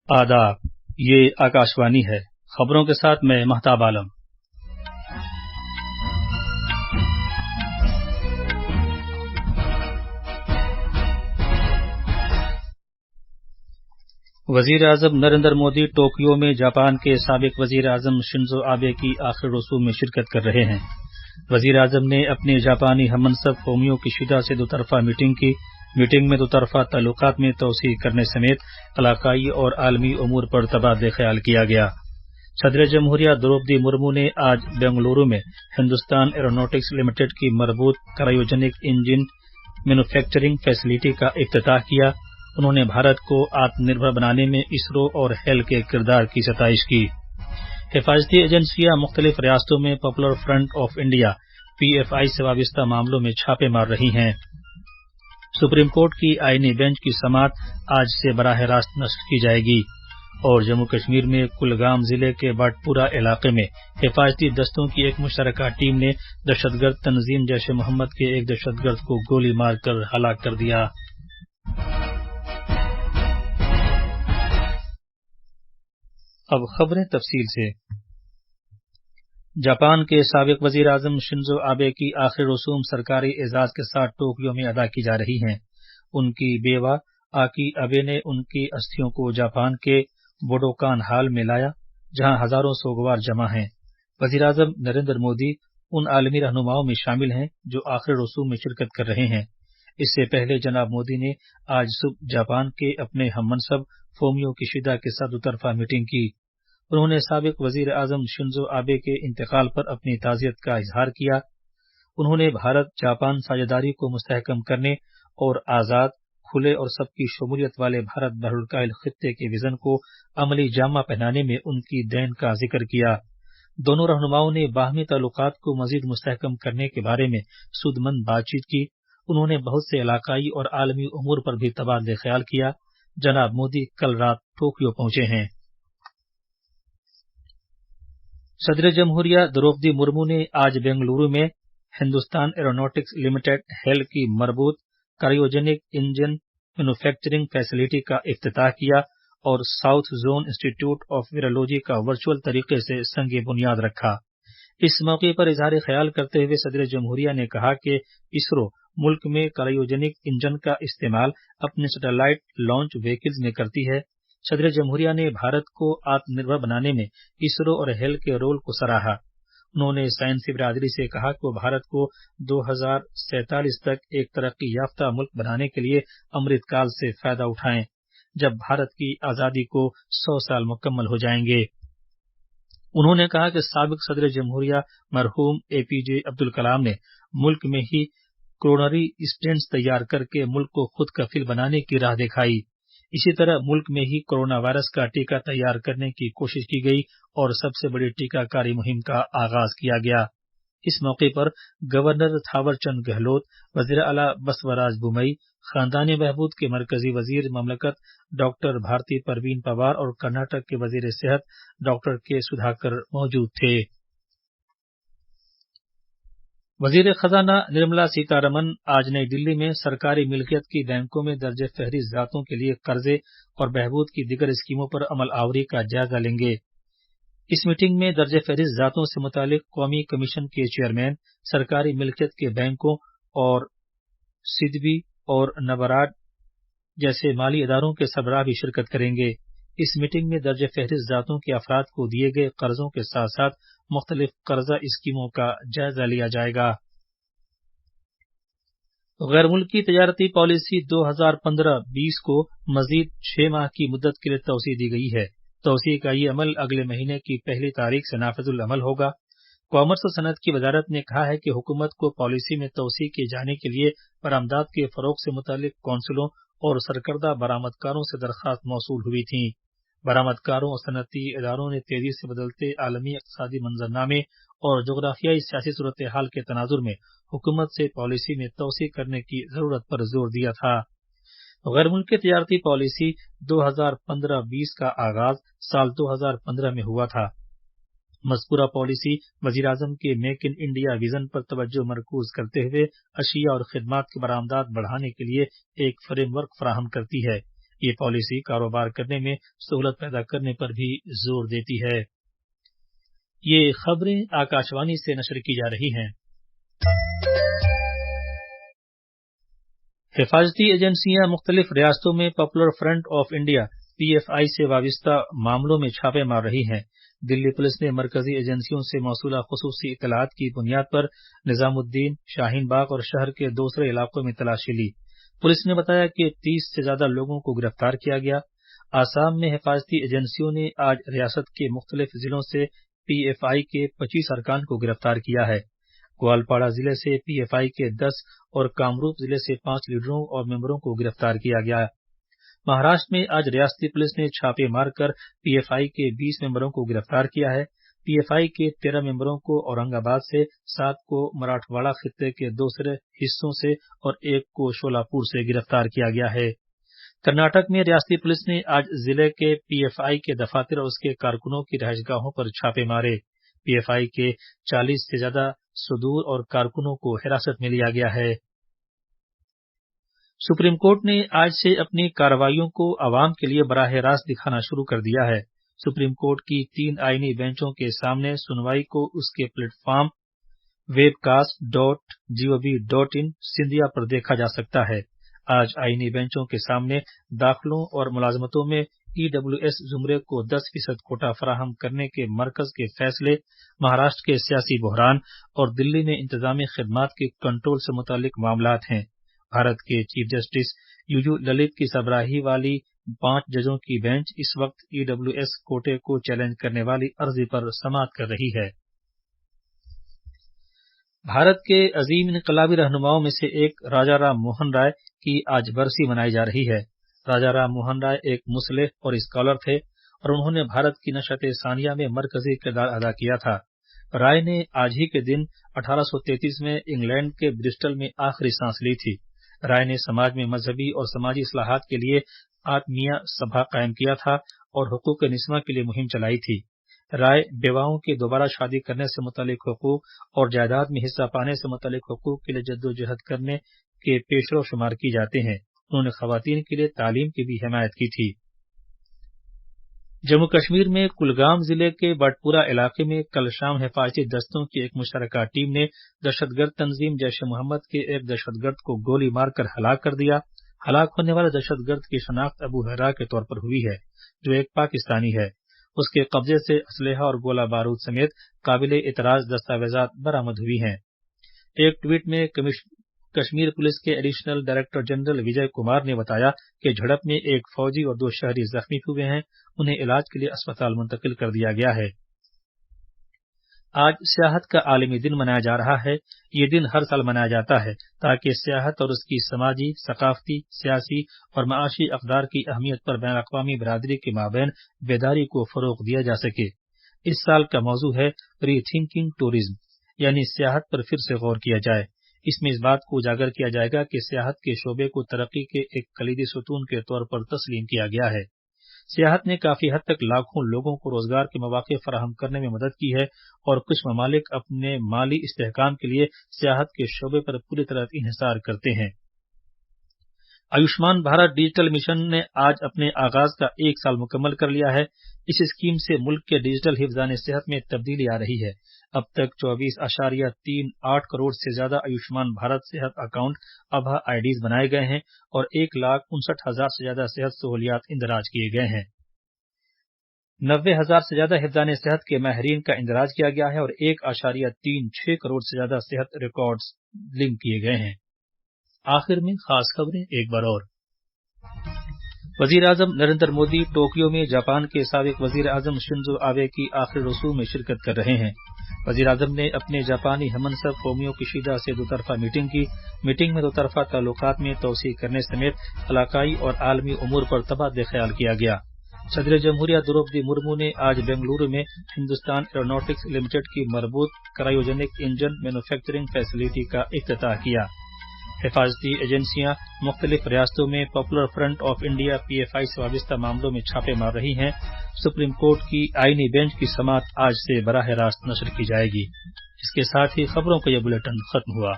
آداب، یہ آکاشوانی ہے۔ خبروں کے ساتھ میں مہتاب عالم۔ وزیر اعظم نریندر مودی ٹوکیو میں جاپان کے سابق وزیر اعظم شنزو آبے کی آخری رسوم میں شرکت کر رہے ہیں۔ وزیر اعظم نے اپنے جاپانی ہم منصب فومیو کیشیدا سے دوطرفہ میٹنگ کی۔ میٹنگ میں دوطرفہ تعلقات میں توسیع کرنے سمیت علاقائی اور عالمی امور پر تبادلہ خیال کیا گیا۔ صدر جمہوریہ دروپدی مرمو نے آج بنگلورو میں ہندوستان ایروناٹکس لمیٹڈ کی مربوط کرایوجنک انجن مینوفیکچرنگ فیسلٹی کا افتتاح کیا۔ انہوں نے بھارت کو آتم نربھر بنانے میں اسرو اور ہیل کے کردار کی ستائش کی۔ حفاظتی ایجنسیاں مختلف ریاستوں میں popular front of India PFI سے وابستہ معاملوں میں چھاپے مار رہی ہیں۔ سپریم کورٹ کی آئینی بینچ کی سماعت آج سے براہ راست نشر کی جائے گی۔ اور جموں کشمیر میں کلگام ضلع کے بٹ پورہ علاقے میں حفاظتی دستوں کی ایک مشترکہ ٹیم نے دہشت گرد تنظیم جیش محمد کے ایک دہشت گرد کو گولی مار کر ہلاک کر دیا۔ اب خبریں تفصیل سے۔ جاپان کے سابق وزیر اعظم شنزو آبے کی آخری رسوم سرکاری اعزاز کے ساتھ ٹوکیو میں ادا کی جا رہی ہیں۔ ان کی بیوہ آکی آبے نے ان کی استھیوں کو جاپان کے بوڈوکان ہال میں لایا، جہاں ہزاروں سوگوار جمع ہیں۔ وزیر اعظم نریندر مودی ان عالمی رہنماؤں میں شامل ہیں جو آخری رسوم میں شرکت کر رہے ہیں۔ اس سے پہلے جناب مودی نے آج صبح جاپان کے اپنے ہم منصب فومیو کیشیدا کے ساتھ دوطرفہ میٹنگ کی۔ انہوں نے سابق وزیر اعظم شنزو آبے کے انتقال پر اپنی تعزیت کا اظہار کیا۔ انہوں نے بھارت جاپان ساجھیداری کو مستحکم کرنے اور آزاد، کھلے اور سب کی شمولیت والے بھارت بحر الکاہل خطے کے وژن کو عملی جامہ پہنانے میں ان کی دین کا ذکر کیا۔ دونوں رہنماؤں نے باہمی تعلقات کو مزید مستحکم کرنے کے بارے میں سود مند بات چیت کی۔ انہوں نے بہت سے علاقائی اور عالمی امور پر بھی تبادلہ خیال کیا۔ جناب مودی کل رات ٹوکیو پہنچے ہیں۔ صدر جمہوریہ دروپدی مرمو نے آج بنگلورو میں ہندوستان ایروناٹکس لمیٹڈ ہیل کی مربوط کرایوجنک انجن مینوفیکچرنگ فیسلٹی کا افتتاح کیا اور ساؤتھ زون انسٹی ٹیوٹ آف ویرولوجی کا ورچوئل طریقے سے سنگ بنیاد رکھا۔ اس موقع پر اظہار خیال کرتے ہوئے صدر جمہوریہ نے کہا کہ اسرو ملک میں کرایوجنک انجن کا استعمال اپنے سیٹلائٹ لانچ وہیکلز میں کرتی ہے۔ صدر جمہوریہ نے بھارت کو آتم نربھر بنانے میں اسرو اور ہیل کے رول کو سراہا۔ انہوں نے سائنسی برادری سے کہا کہ وہ بھارت کو 2047 تک ایک ترقی یافتہ ملک بنانے کے لیے امرت کال سے فائدہ اٹھائیں، جب بھارت کی آزادی کو 100 سال مکمل ہو جائیں گے۔ انہوں نے کہا کہ سابق صدر جمہوریہ مرحوم APJ عبدالکلام نے ملک میں ہی کورونری اسٹینٹس تیار کر کے ملک کو خود کفیل بنانے کی راہ دکھائی۔ اسی طرح ملک میں ہی کورونا وائرس کا ٹیکہ تیار کرنے کی کوشش کی گئی اور سب سے بڑی ٹیکہ کاری مہم کا آغاز کیا گیا۔ اس موقع پر گورنر تھاور چند گہلوت، وزیر اعلیٰ بسوراج بومئی، خاندانی بہبود کے مرکزی وزیر مملکت ڈاکٹر بھارتی پروین پوار اور کرناٹک کے وزیر صحت ڈاکٹر کے سدھاکر موجود تھے۔ وزیر خزانہ نرملا سیتا رمن آج نئی دلی میں سرکاری ملکیت کی بینکوں میں درج فہرست ذاتوں کے لیے قرضے اور بہبود کی دیگر اسکیموں پر عمل آوری کا جائزہ لیں گے۔ اس میٹنگ میں درج فہرست ذاتوں سے متعلق قومی کمیشن کے چیئرمین، سرکاری ملکیت کے بینکوں اور سدبی اور نبارڈ جیسے مالی اداروں کے سربراہ بھی شرکت کریں گے۔ اس میٹنگ میں درج فہرست ذاتوں کے افراد کو دیے گئے قرضوں کے ساتھ ساتھ مختلف قرضہ اسکیموں کا جائزہ لیا جائے گا۔ غیر ملکی تجارتی پالیسی 2015-20 کو مزید 6 ماہ کی مدت کے لیے توسیع دی گئی ہے۔ توسیع کا یہ عمل اگلے مہینے کی پہلی تاریخ سے نافذ العمل ہوگا۔ کامرس و صنعت کی وزارت نے کہا ہے کہ حکومت کو پالیسی میں توسیع کیے جانے کے لیے برآمدات کے فروغ سے متعلق کونسلوں اور سرکردہ برآمدکاروں سے درخواست موصول ہوئی تھیں۔ برآمدکاروں اور صنعتی اداروں نے تیزی سے بدلتے عالمی اقتصادی منظرنامے اور جغرافیائی سیاسی صورتحال کے تناظر میں حکومت سے پالیسی میں توسیع کرنے کی ضرورت پر زور دیا تھا۔ غیر ملکی تجارتی پالیسی 2015-20 کا آغاز سال 2015 میں ہوا تھا۔ مذکورہ پالیسی وزیراعظم کے میک ان انڈیا ویژن پر توجہ مرکوز کرتے ہوئے اشیاء اور خدمات کی برآمدات بڑھانے کے لیے ایک فریم ورک فراہم کرتی ہے۔ یہ پالیسی کاروبار کرنے میں سہولت پیدا کرنے پر بھی زور دیتی ہے۔ یہ خبریں آکاشوانی سے نشر کی جا رہی ہیں۔ حفاظتی ایجنسیاں مختلف ریاستوں میں popular front of India PFI سے وابستہ معاملوں میں چھاپے مار رہی ہیں۔ دلی پولیس نے مرکزی ایجنسیوں سے موصولہ خصوصی اطلاعات کی بنیاد پر نظام الدین، شاہین باغ اور شہر کے دوسرے علاقوں میں تلاشی لی۔ پولیس نے بتایا کہ 30 سے زیادہ لوگوں کو گرفتار کیا گیا۔ آسام میں حفاظتی ایجنسیوں نے آج ریاست کے مختلف ضلعوں سے PFI کے 25 ارکان کو گرفتار کیا ہے۔ گوالپاڑہ ضلع سے PFI کے 10 اور کامروپ ضلع سے 5 لیڈروں اور ممبروں کو گرفتار کیا گیا۔ مہاراشٹر میں آج ریاستی پولیس نے چھاپے مار کر PFI کے 20 ممبروں کو گرفتار کیا ہے۔ PFI کے 13 ممبروں کو اورنگ آباد سے، 7 کو مراٹھواڑہ خطے کے دوسرے حصوں سے اور 1 کو شولاپور سے گرفتار کیا گیا ہے۔ کرناٹک میں ریاستی پولیس نے آج ضلع کے PFI کے دفاتر اور اس کے کارکنوں کی رہائش گاہوں پر چھاپے مارے۔ PFI کے 40 سے زیادہ صدور اور کارکنوں کو حراست میں لیا گیا ہے۔ سپریم کورٹ نے آج سے اپنی کارروائیوں کو عوام کے لیے براہ راست دکھانا شروع کر دیا ہے۔ سپریم کورٹ کی 3 آئینی بینچوں کے سامنے سنوائی کو اس کے پلیٹ فارم webcast.gov.in سندھیا پر دیکھا جا سکتا ہے۔ آج آئینی بینچوں کے سامنے داخلوں اور ملازمتوں میں EWS زمرے کو 10% کوٹا فراہم کرنے کے مرکز کے فیصلے، مہاراشٹر کے سیاسی بحران اور دلی میں انتظامی خدمات کے کنٹرول سے متعلق معاملات ہیں۔ بھارت کے چیف جسٹس یو للت کی سربراہی والی 5 ججوں کی بینچ اس وقت EWS کوٹے کو چیلنج کرنے والی عرضی پر سماعت کر رہی ہے۔ بھارت کے عظیم انقلابی رہنماؤں میں سے ایک راجا رام موہن رائے کی آج برسی منائی جا رہی ہے۔ راجا رام موہن رائے ایک مصلح اور اسکالر تھے اور انہوں نے بھارت کی نشأت ثانیہ میں مرکزی کردار ادا کیا تھا۔ رائے نے آج ہی کے دن 1833 میں انگلینڈ کے برسٹل میں آخری سانس لی تھی۔ رائے نے سماج میں مذہبی اور سماجی اصلاحات کے لیے آتمیہ سبھا قائم کیا تھا اور حقوق نسواں کے لیے مہم چلائی تھی۔ رائے بیواؤں کے دوبارہ شادی کرنے سے متعلق حقوق اور جائیداد میں حصہ پانے سے متعلق حقوق کے لیے جدوجہد کرنے کے پیشرو شمار کی جاتے ہیں۔ انہوں نے خواتین کے لیے تعلیم کی بھی حمایت کی تھی۔ جموں کشمیر میں کلگام ضلع کے بٹ پورہ علاقے میں کل شام حفاظتی دستوں کی ایک مشترکہ ٹیم نے دہشت گرد تنظیم جیش محمد کے ایک دہشت گرد کو گولی مار کر ہلاک کر دیا۔ ہلاک ہونے والے دہشت گرد کی شناخت ابو ہرا کے طور پر ہوئی ہے، جو ایک پاکستانی ہے۔ اس کے قبضے سے اسلحہ اور گولہ بارود سمیت قابل اعتراض دستاویزات برآمد ہوئی ہیں۔ ایک ٹویٹ میں کشمیر پولیس کے ایڈیشنل ڈائریکٹر جنرل وجے کمار نے بتایا کہ جھڑپ میں ایک فوجی اور 2 شہری زخمی ہوئے ہیں، انہیں علاج کے لیے اسپتال منتقل کر دیا گیا ہے۔ آج سیاحت کا عالمی دن منایا جا رہا ہے۔ یہ دن ہر سال منایا جاتا ہے تاکہ سیاحت اور اس کی سماجی، ثقافتی، سیاسی اور معاشی اقدار کی اہمیت پر بین الاقوامی برادری کے مابین بیداری کو فروغ دیا جا سکے۔ اس سال کا موضوع ہے ری تھنکنگ ٹورزم، یعنی سیاحت پر پھر سے غور کیا جائے۔ اس میں اس بات کو اجاگر کیا جائے گا کہ سیاحت کے شعبے کو ترقی کے ایک کلیدی ستون کے طور پر تسلیم کیا گیا ہے۔ سیاحت نے کافی حد تک لاکھوں لوگوں کو روزگار کے مواقع فراہم کرنے میں مدد کی ہے اور کچھ ممالک اپنے مالی استحکام کے لیے سیاحت کے شعبے پر پوری طرح انحصار کرتے ہیں۔ آیوشمان بھارت ڈیجیٹل مشن نے آج اپنے آغاز کا 1 سال مکمل کر لیا ہے۔ اس اسکیم سے ملک کے ڈیجیٹل حفظان صحت میں تبدیلی آ رہی ہے۔ اب تک 24.38 کروڑ سے زیادہ آیوشمان بھارت صحت اکاؤنٹ آبھا IDs بنائے گئے ہیں اور 1,59,000 سے زیادہ صحت سہولیات اندراج کیے گئے ہیں۔ 90,000 سے زیادہ حفظان صحت کے ماہرین کا اندراج کیا گیا ہے اور 1.36 کروڑ سے زیادہ صحت ریکارڈز لنک کیے گئے ہیں۔ آخر میں خاص خبریں ایک بار اور۔ وزیر اعظم نریندر مودی ٹوکیو میں جاپان کے سابق وزیر اعظم شنزو آبے کی آخری رسوم میں شرکت کر رہے ہیں۔ وزیر اعظم نے اپنے جاپانی ہم منصب فومیو کشیدا سے 2 طرفہ میٹنگ کی۔ میٹنگ میں 2 طرفہ تعلقات میں توسیع کرنے سمیت علاقائی اور عالمی امور پر تبادلہ خیال کیا گیا۔ صدر جمہوریہ دروپدی مرمو نے آج بنگلورو میں ہندوستان ایروناٹکس لمیٹڈ کی مربوط کرایوجنک انجن مینوفیکچرنگ فیسلٹی کا افتتاح کیا۔ حفاظتی ایجنسیاں مختلف ریاستوں میں popular front of India PFI سے وابستہ معاملوں میں چھاپے مار رہی ہیں۔ سپریم کورٹ کی آئینی بینچ کی سماعت آج سے براہ راست نشر کی جائے گی۔ اس کے ساتھ ہی خبروں کا یہ بلیٹن ختم ہوا۔